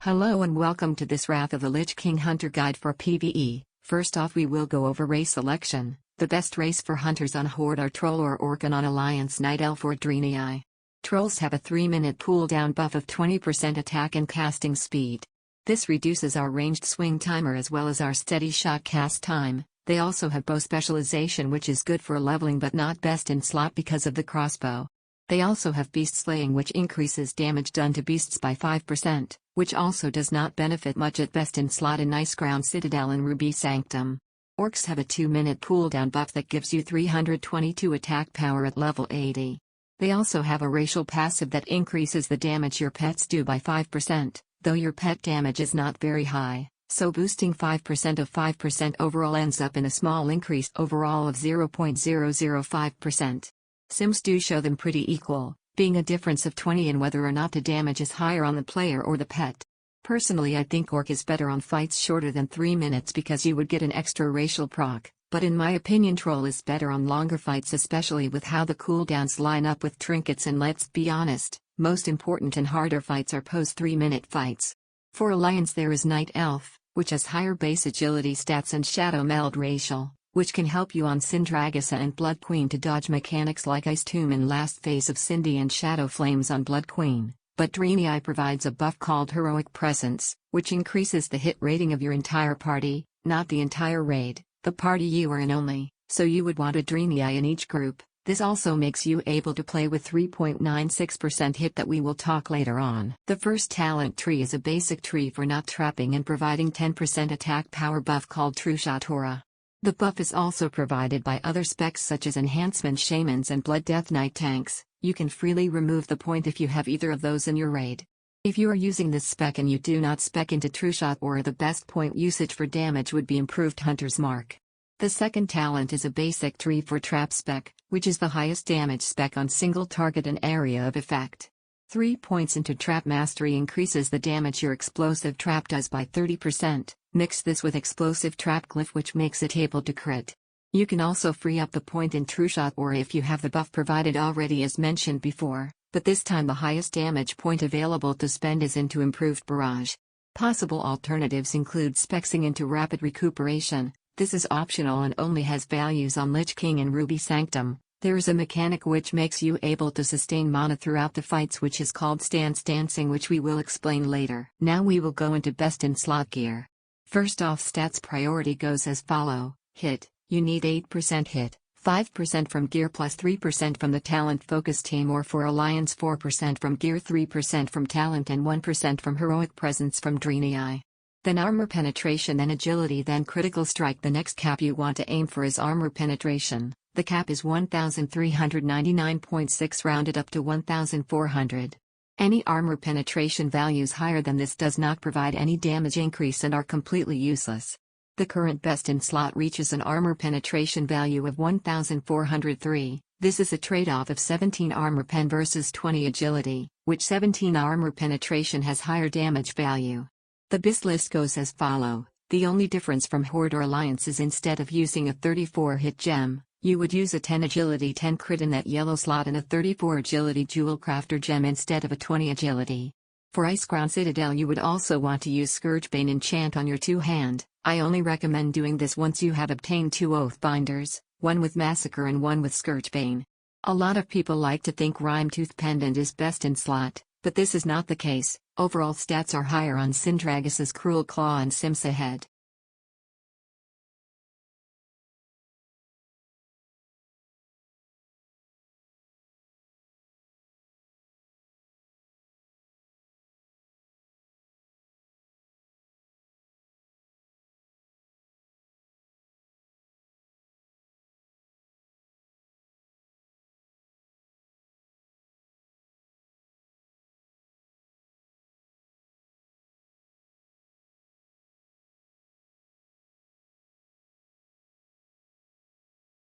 Hello and welcome to this Wrath of the Lich King Hunter guide for PvE. First off we will go over race selection. The best race for hunters on Horde are Troll or Orc, and on Alliance Night Elf or Draenei. Trolls have a 3-minute cooldown buff of 20% attack and casting speed. This reduces our ranged swing timer as well as our steady shot cast time. They also have bow specialization, which is good for leveling but not best in slot because of the crossbow. They also have beast slaying, which increases damage done to beasts by 5%, which also does not benefit much at best in slot in Iceground Citadel and Ruby Sanctum. Orcs have a 2-minute cooldown buff that gives you 322 attack power at level 80. They also have a racial passive that increases the damage your pets do by 5%, though your pet damage is not very high, so boosting 5% of 5% overall ends up in a small increase overall of 0.005%. Sims do show them pretty equal, being a difference of 20 in whether or not the damage is higher on the player or the pet. Personally, I think Orc is better on fights shorter than 3 minutes because you would get an extra racial proc, but in my opinion Troll is better on longer fights, especially with how the cooldowns line up with trinkets, and let's be honest, most important and harder fights are post 3-minute fights. For Alliance there is Night Elf, which has higher base agility stats, and Shadow Meld racial, which can help you on Sindragosa and Blood Queen to dodge mechanics like Ice Tomb and last phase of Cindy and Shadow Flames on Blood Queen. But Draenei provides a buff called Heroic Presence, which increases the hit rating of your entire party, not the entire raid, the party you are in only, so you would want a Draenei in each group. This also makes you able to play with 3.96% hit that we will talk later on. The first talent tree is a basic tree for not trapping and providing 10% attack power buff called True Shot Aura. The buff is also provided by other specs such as Enhancement Shamans and Blood Death Knight tanks. You can freely remove the point if you have either of those in your raid. If you are using this spec and you do not spec into True Shot Aura, the best point usage for damage would be Improved Hunter's Mark. The second talent is a basic tree for Trap spec, which is the highest damage spec on single target and area of effect. 3 points into Trap Mastery increases the damage your explosive trap does by 30%. Mix this with Explosive Trap Glyph, which makes it able to crit. You can also free up the point in True Shot Aura if you have the buff provided already as mentioned before, but this time the highest damage point available to spend is into Improved Barrage. Possible alternatives include spexing into Rapid Recuperation. This is optional and only has values on Lich King and Ruby Sanctum. There is a mechanic which makes you able to sustain mana throughout the fights, which is called Stance Dancing, which we will explain later. Now we will go into best in slot gear. First off, stats priority goes as follow. Hit, you need 8% hit, 5% from gear plus 3% from the talent focus team, or for Alliance 4% from gear, 3% from talent and 1% from heroic presence from Draenei. Then armor penetration, then agility, then critical strike. The next cap you want to aim for is armor penetration. The cap is 1399.6 rounded up to 1400. Any armor penetration values higher than this does not provide any damage increase and are completely useless. The current best in slot reaches an armor penetration value of 1403. This is a trade-off of 17 armor pen versus 20 agility, which 17 armor penetration has higher damage value. The BiS list goes as follow. The only difference from Horde or Alliance is instead of using a 34 hit gem, you would use a 10 agility 10 crit in that yellow slot and a 34 agility jewel crafter gem instead of a 20 agility. For Iceground Citadel you would also want to use Scourgebane enchant on your 2-hand. I only recommend doing this once you have obtained 2 Oathbinders, one with Massacre and one with Scourgebane. A lot of people like to think Rime Tooth Pendant is best in slot, but this is not the case. Overall stats are higher on Sindragosa's Cruel Claw and Simsa Head.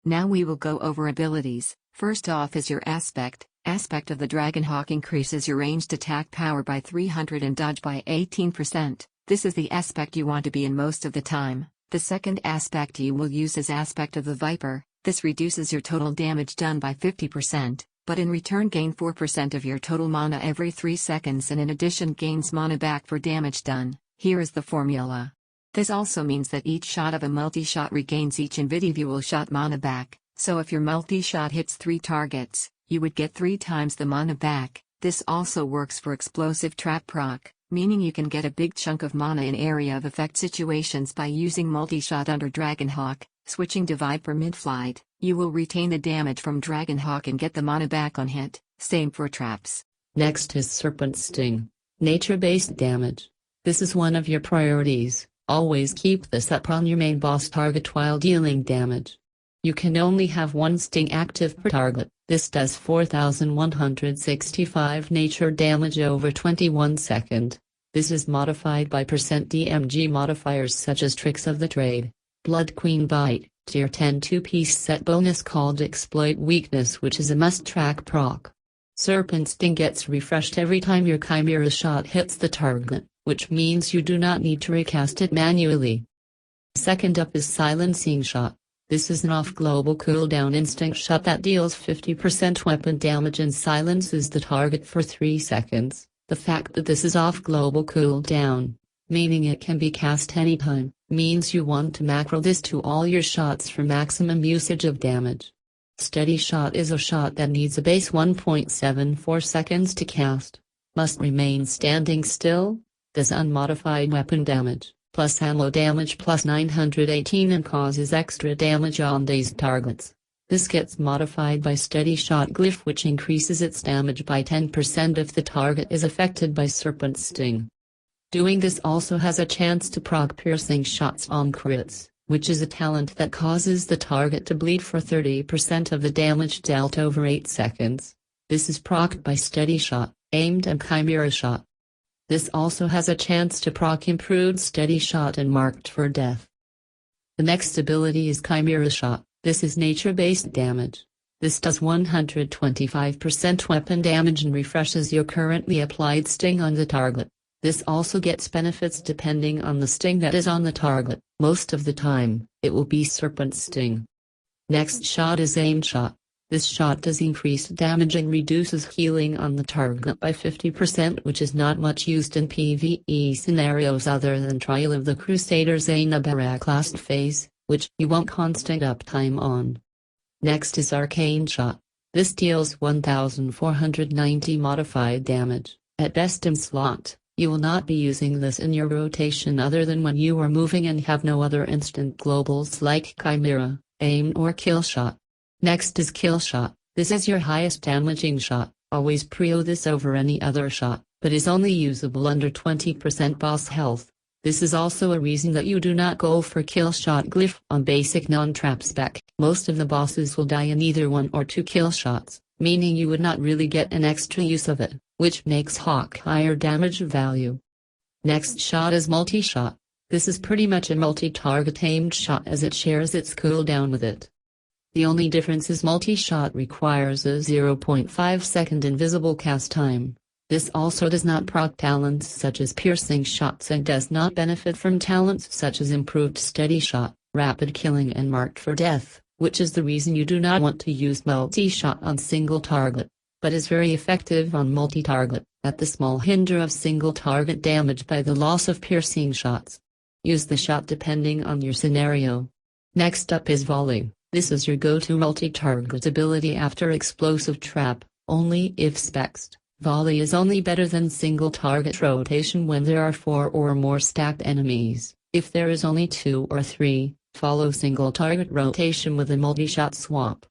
Now we will go over abilities. First off is your Aspect. Aspect of the Dragonhawk increases your ranged attack power by 300 and dodge by 18%. This is the aspect you want to be in most of the time. The second aspect you will use is Aspect of the Viper. This reduces your total damage done by 50%. but in return gain 4% of your total mana every 3 seconds and in addition gains mana back for damage done. Here is the formula. This also means that each shot of a multi-shot regains each individual shot mana back, so if your multi-shot hits 3 targets, you would get 3 times the mana back. This also works for explosive trap proc, meaning you can get a big chunk of mana in area of effect situations by using multi-shot under Dragonhawk. Switching to Viper mid-flight, you will retain the damage from Dragonhawk and get the mana back on hit, same for traps. Next is Serpent Sting. Nature-based damage. This is one of your priorities, always keep this up on your main boss target while dealing damage. You can only have 1 sting active per target, this does 4165 nature damage over 21 seconds. This is modified by %DMG modifiers such as Tricks of the Trade. Blood Queen Bite, Tier 10 2-piece set bonus called Exploit Weakness, which is a must-track proc. Serpent Sting gets refreshed every time your Chimera shot hits the target, which means you do not need to recast it manually. Second up is Silencing Shot. This is an off-global cooldown instinct shot that deals 50% weapon damage and silences the target for 3 seconds. The fact that this is off-global cooldown, meaning it can be cast anytime, means you want to macro this to all your shots for maximum usage of damage. Steady Shot is a shot that needs a base 1.74 seconds to cast. Must remain standing still. Does unmodified weapon damage, plus ammo damage plus 918 and causes extra damage on dazed targets. This gets modified by Steady Shot glyph, which increases its damage by 10% if the target is affected by Serpent Sting. Doing this also has a chance to proc piercing shots on crits, which is a talent that causes the target to bleed for 30% of the damage dealt over 8 seconds. This is procced by Steady Shot, aimed and Chimera Shot. This also has a chance to proc improved Steady Shot and Marked for Death. The next ability is Chimera Shot. This is nature-based damage. This does 125% weapon damage and refreshes your currently applied sting on the target. This also gets benefits depending on the sting that is on the target. Most of the time, it will be Serpent Sting. Next shot is Aim Shot. This shot does increased damage and reduces healing on the target by 50%, which is not much used in PvE scenarios other than Trial of the Crusaders Aina Barak last phase, which you want constant uptime on. Next is Arcane Shot. This deals 1490 modified damage. At best in slot, you will not be using this in your rotation other than when you are moving and have no other instant globals like Chimera, Aim or Kill Shot. Next is Kill Shot. This is your highest damaging shot. Always prio this over any other shot, but is only usable under 20% boss health. This is also a reason that you do not go for Kill Shot glyph on basic non-trap spec. Most of the bosses will die in either 1 or 2 kill shots, meaning you would not really get an extra use of it, which makes Hawk higher damage value. Next shot is Multi-Shot. This is pretty much a multi-target aimed shot as it shares its cooldown with it. The only difference is Multi-Shot requires a 0.5 second invisible cast time. This also does not proc talents such as piercing shots and does not benefit from talents such as improved Steady Shot, rapid killing and Marked for Death, which is the reason you do not want to use Multi-Shot on single target, but is very effective on multi-target, at the small hinder of single target damage by the loss of piercing shots. Use the shot depending on your scenario. Next up is Volley. This is your go-to multi-target ability after Explosive Trap, only if spexed. Volley is only better than single target rotation when there are 4 or more stacked enemies. If there is only 2 or 3, follow single target rotation with a multi-shot swap.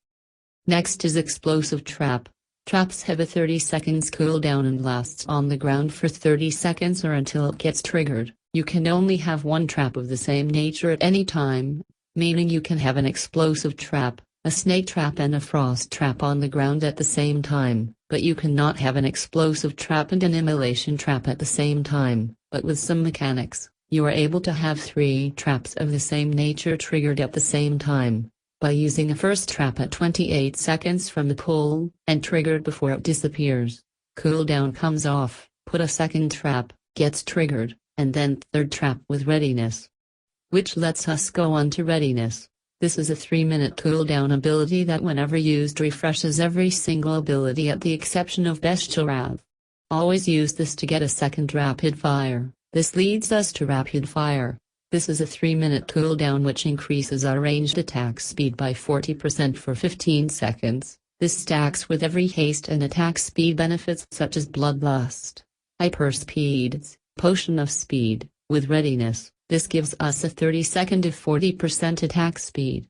Next is Explosive Trap. Traps have a 30 seconds cooldown and lasts on the ground for 30 seconds or until it gets triggered. You can only have 1 trap of the same nature at any time, meaning you can have an explosive trap, a snake trap and a frost trap on the ground at the same time, but you cannot have an explosive trap and an immolation trap at the same time. But with some mechanics, you are able to have 3 traps of the same nature triggered at the same time, by using a first trap at 28 seconds from the pull, and triggered before it disappears. Cooldown comes off, put a second trap, gets triggered, and then third trap with readiness. Which lets us go on to readiness. This is a 3-minute cooldown ability that whenever used refreshes every single ability at the exception of Bestial Wrath. Always use this to get a second rapid fire. This leads us to rapid fire. This is a 3-minute cooldown which increases our ranged attack speed by 40% for 15 seconds. This stacks with every haste and attack speed benefits such as Bloodlust, Hyperspeeds, Potion of Speed, with Readiness. This gives us a 30-second to 40% attack speed.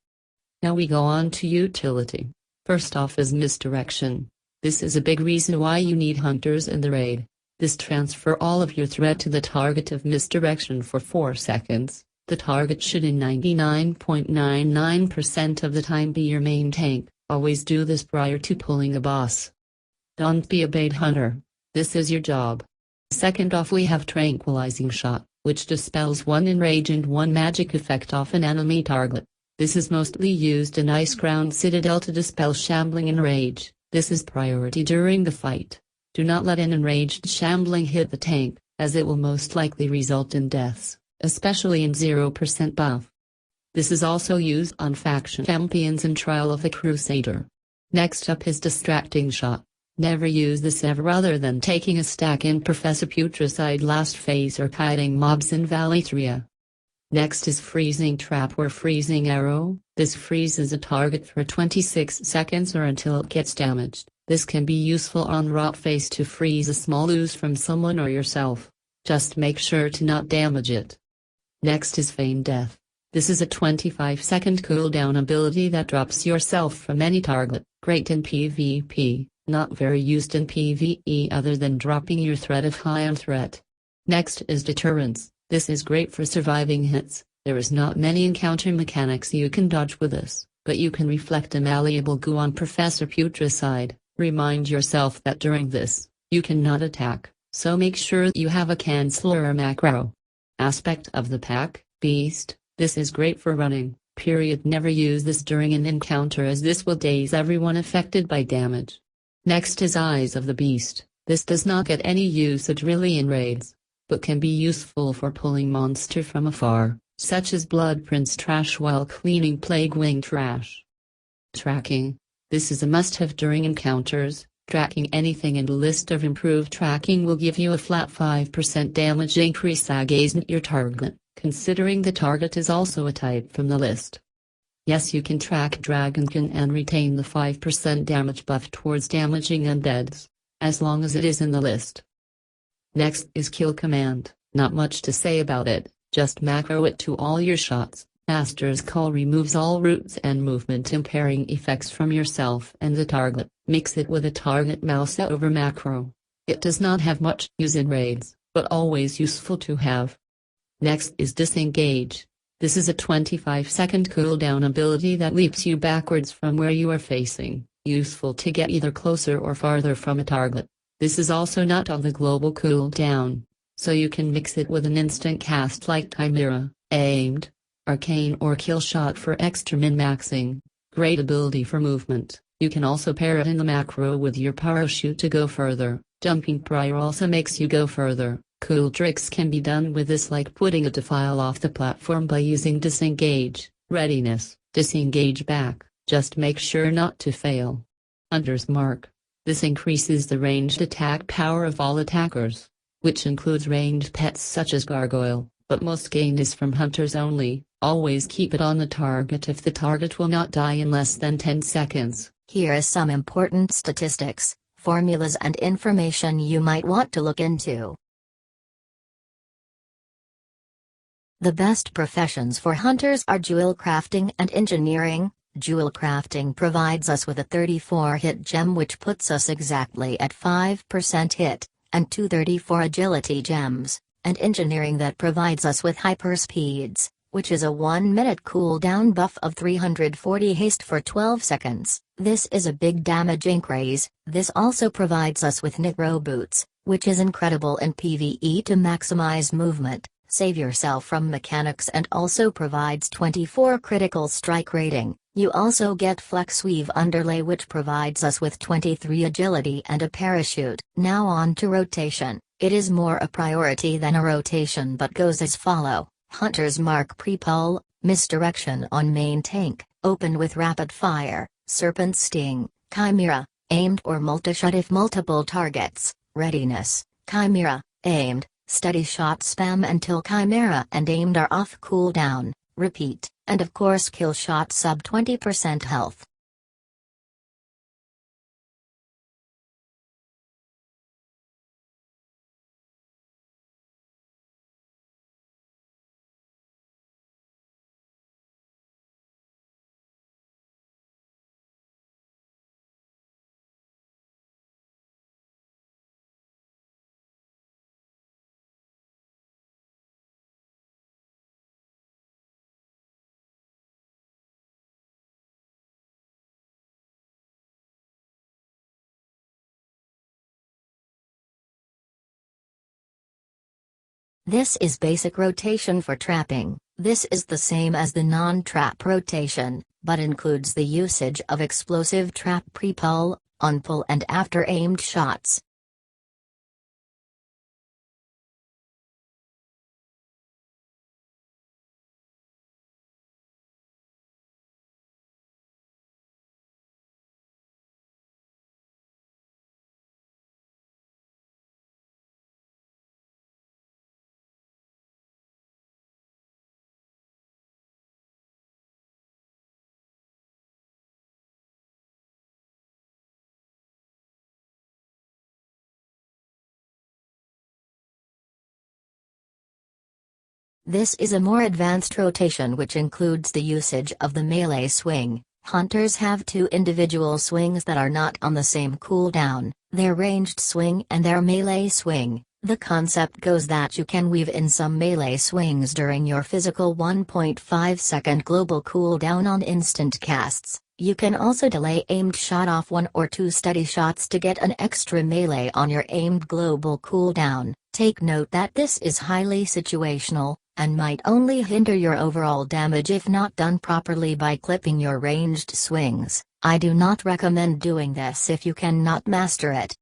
Now we go on to utility. First off is misdirection. This is a big reason why you need hunters in the raid. This transfer all of your threat to the target of misdirection for 4 seconds. The target should in 99.99% of the time be your main tank. Always do this prior to pulling a boss. Don't be a bait hunter. This is your job. Second off we have Tranquilizing Shot, which dispels 1 enrage and 1 magic effect off an enemy target. This is mostly used in Icecrown Citadel to dispel shambling enrage. This is priority during the fight. Do not let an enraged shambling hit the tank, as it will most likely result in deaths, especially in 0% buff. This is also used on faction champions in Trial of the Crusader. Next up is Distracting Shot. Never use this ever other than taking a stack in Professor Putricide last phase or kiting mobs in Valythria. Next is Freezing Trap or Freezing Arrow. This freezes a target for 26 seconds or until it gets damaged. This can be useful on rot phase to freeze a small ooze from someone or yourself. Just make sure to not damage it. Next is Feign Death. This is a 25-second cooldown ability that drops yourself from any target. Great in PvP, not very used in PvE other than dropping your threat if high on threat. Next is Deterrence. This is great for surviving hits. There is not many encounter mechanics you can dodge with this, but you can reflect a malleable goo on Professor Putricide. Remind yourself that during this, you cannot attack, so make sure you have a canceller macro. Aspect of the pack, Beast. This is great for running, period. Never use this during an encounter as this will daze everyone affected by damage. Next is Eyes of the Beast. This does not get any usage really in raids, but can be useful for pulling monster from afar, such as Blood Prince trash while cleaning Plague Wing trash. Tracking. This is a must-have during encounters. Tracking anything in the list of improved tracking will give you a flat 5% damage increase against your target, considering the target is also a type from the list. Yes, you can track Dragonkin and retain the 5% damage buff towards damaging undeads, as long as it is in the list. Next is Kill Command. Not much to say about it, just macro it to all your shots. Master's Call removes all roots and movement impairing effects from yourself and the target. Mix it with a target mouse over macro. It does not have much use in raids, but always useful to have. Next is Disengage. This is a 25-second cooldown ability that leaps you backwards from where you are facing, useful to get either closer or farther from a target. This is also not on the global cooldown, so you can mix it with an instant cast like Chimera, Aimed, Arcane or Kill Shot for extra min-maxing. Great ability for movement. You can also pair it in the macro with your parachute to go further. Jumping prior also makes you go further. Cool tricks can be done with this, like putting a defile off the platform by using Disengage, Readiness, Disengage back. Just make sure not to fail. Hunter's Mark. This increases the ranged attack power of all attackers, which includes ranged pets such as Gargoyle, but most gain is from hunters only. Always keep it on the target if the target will not die in less than 10 seconds. Here is some important statistics, formulas and information you might want to look into. The best professions for hunters are jewel crafting and engineering. Jewel crafting provides us with a 34-hit gem which puts us exactly at 5% hit, and 234 agility gems, and engineering that provides us with hyperspeeds, which is a 1-minute cooldown buff of 340 haste for 12 seconds. This is a big damage increase. This also provides us with Necro Boots, which is incredible in PvE to maximize movement, save yourself from mechanics, and also provides 24 critical strike rating. You also get Flex Weave Underlay which provides us with 23 agility and a parachute. Now on to rotation. It is more a priority than a rotation but goes as follow. Hunter's Mark Pre-Pull. Misdirection on main tank, open with rapid fire, serpent sting, chimera, aimed or multi-shot if multiple targets, readiness, chimera, aimed, steady shot spam until chimera and aimed are off cooldown, repeat, and of course kill shot sub 20% health. This is basic rotation for trapping. This is the same as the non-trap rotation, but includes the usage of explosive trap pre-pull, on-pull and after aimed shots. This is a more advanced rotation which includes the usage of the melee swing. Hunters have two individual swings that are not on the same cooldown, their ranged swing and their melee swing. The concept goes that you can weave in some melee swings during your physical 1.5 second global cooldown on instant casts. You can also delay aimed shot off 1 or 2 steady shots to get an extra melee on your aimed global cooldown. Take note that this is highly situational, and might only hinder your overall damage if not done properly by clipping your ranged swings. I do not recommend doing this if you cannot master it.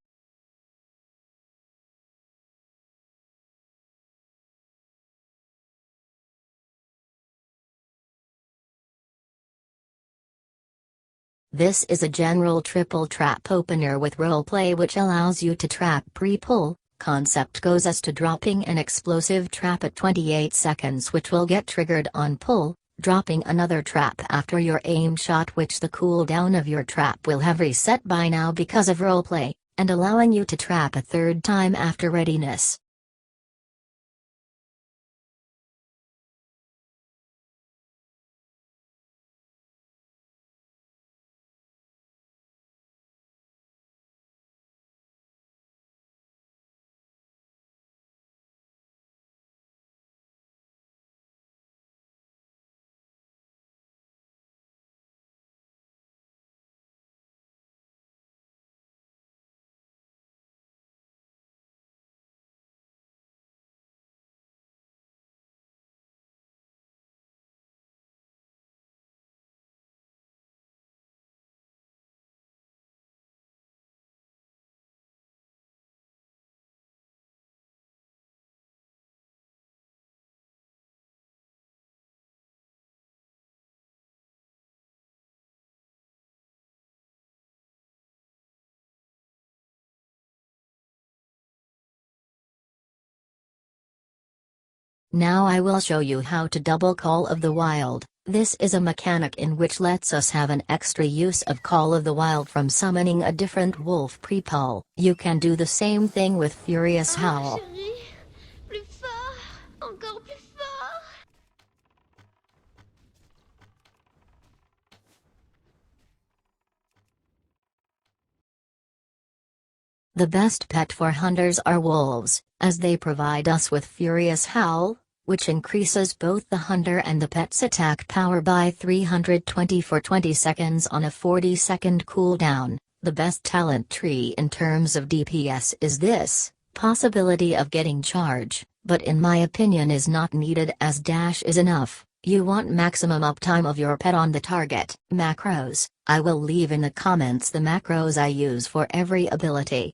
This is a general triple trap opener with roleplay which allows you to trap pre-pull. Concept goes as to dropping an explosive trap at 28 seconds which will get triggered on pull, dropping another trap after your aim shot which the cooldown of your trap will have reset by now because of roleplay, and allowing you to trap a third time after readiness. Now I will show you how to double Call of the Wild. This is a mechanic in which lets us have an extra use of Call of the Wild from summoning a different wolf pre-pull. You can do the same thing with Furious Howl. Plus fort, encore plus fort. The best pet for hunters are wolves, as they provide us with Furious Howl, which increases both the hunter and the pet's attack power by 320 for 20 seconds on a 40-second cooldown. The best talent tree in terms of DPS is this, possibility of getting charge, but in my opinion is not needed as dash is enough. You want maximum uptime of your pet on the target. Macros, I will leave in the comments the macros I use for every ability.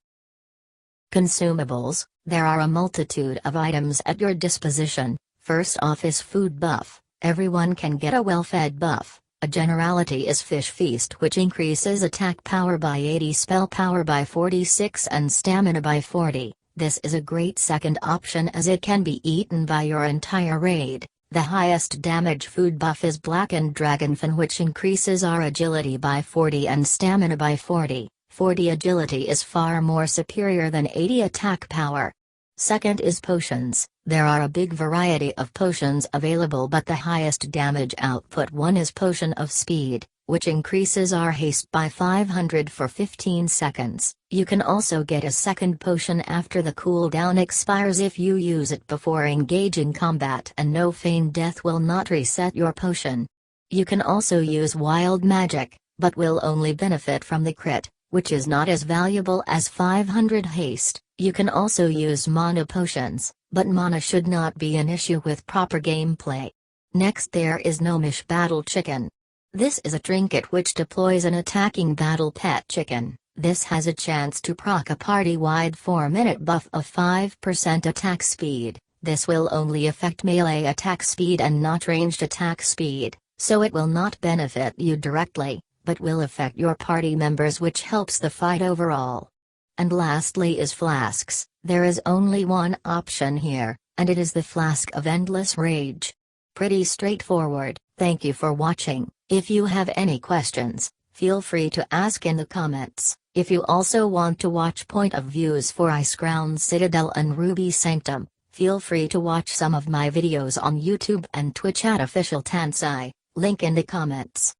Consumables, there are a multitude of items at your disposition. First off is food buff. Everyone can get a well-fed buff. A generality is Fish Feast, which increases attack power by 80, spell power by 46 and stamina by 40. This is a great second option as it can be eaten by your entire raid. The highest damage food buff is Blackened Dragonfin, which increases our agility by 40 and stamina by 40. 40 agility is far more superior than 80 attack power. Second is potions. There are a big variety of potions available, but the highest damage output one is Potion of Speed, which increases our haste by 500 for 15 seconds. You can also get a second potion after the cooldown expires if you use it before engaging combat, and no feigned death will not reset your potion. You can also use Wild Magic, but will only benefit from the crit, which is not as valuable as 500 haste. You can also use mana potions, but mana should not be an issue with proper gameplay. Next there is Gnomish Battle Chicken. This is a trinket which deploys an attacking battle pet chicken. This has a chance to proc a party-wide 4-minute buff of 5% attack speed. This will only affect melee attack speed and not ranged attack speed, so it will not benefit you directly, but will affect your party members, which helps the fight overall. And lastly is flasks. There is only one option here, and it is the Flask of Endless Rage. Pretty straightforward. Thank you for watching. If you have any questions, feel free to ask in the comments. If you also want to watch point of views for Icecrown Citadel and Ruby Sanctum, feel free to watch some of my videos on YouTube and Twitch at Official Tansai, link in the comments.